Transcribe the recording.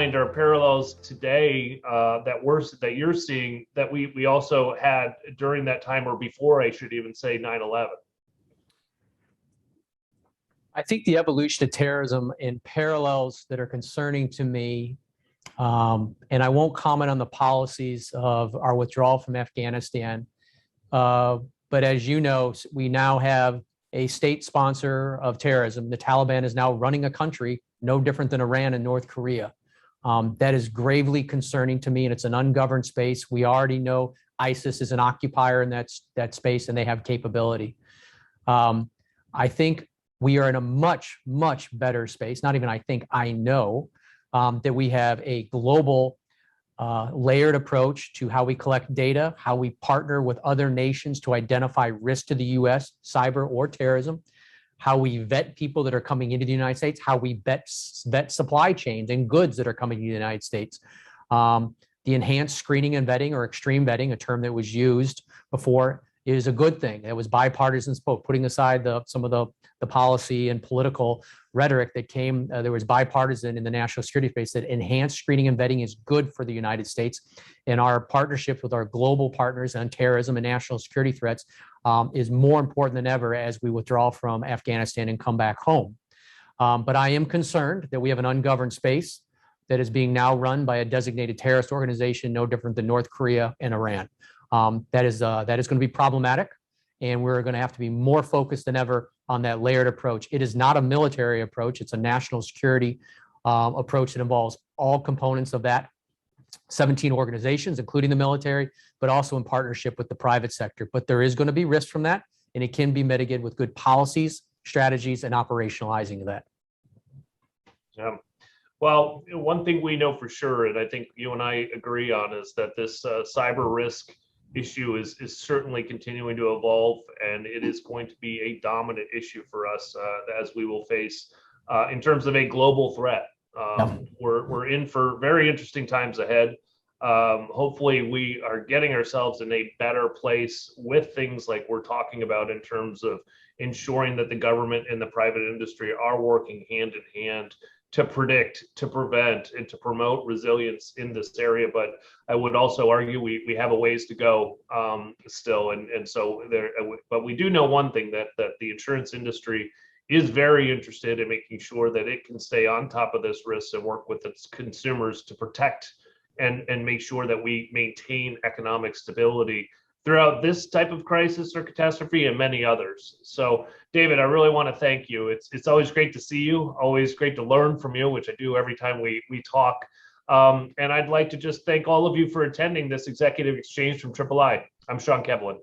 mind are parallels today that you're seeing that we also had during that time, or before, I should even say, 9/11? I think the evolution of terrorism in parallels that are concerning to me, and I won't comment on the policies of our withdrawal from Afghanistan, but as you know, we now have a state sponsor of terrorism. The Taliban is now running a country no different than Iran and North Korea. That is gravely concerning to me, and it's an ungoverned space. We already know ISIS is an occupier in that space, and they have capability. I think we are in a much, much better space. Not even I think, I know that we have a global layered approach to how we collect data, how we partner with other nations to identify risk to the US, cyber or terrorism, how we vet people that are coming into the United States, how we vet supply chains and goods that are coming to the United States. The enhanced screening and vetting, or extreme vetting, a term that was used before, is a good thing. It was bipartisan spoke, putting aside some of the policy and political rhetoric that came. There was bipartisan in the national security space that enhanced screening and vetting is good for the United States. And our partnership with our global partners on terrorism and national security threats is more important than ever as we withdraw from Afghanistan and come back home. But I am concerned that we have an ungoverned space that is being now run by a designated terrorist organization, no different than North Korea and Iran. That is going to be problematic, and we're going to have to be more focused than ever on that layered approach. It is not a military approach. It's a national security approach that involves all components of that 17 organizations, including the military, but also in partnership with the private sector. But there is going to be risk from that, and it can be mitigated with good policies, strategies, and operationalizing of that. Yeah. Well, one thing we know for sure, and I think you and I agree on, is that this cyber risk issue is certainly continuing to evolve, and it is going to be a dominant issue for us as we will face in terms of a global threat. We're in for very interesting times ahead. Hopefully we are getting ourselves in a better place with things like we're talking about in terms of ensuring that the government and the private industry are working hand in hand to predict, to prevent, and to promote resilience in this area. But I would also argue we have a ways to go still. And so there, but we do know one thing, that the insurance industry is very interested in making sure that it can stay on top of this risk and work with its consumers to protect and make sure that we maintain economic stability throughout this type of crisis or catastrophe and many others. So, David, I really want to thank you. It's always great to see you, always great to learn from you, which I do every time we talk. And I'd like to just thank all of you for attending this executive exchange from III. I'm Sean Kevelighan.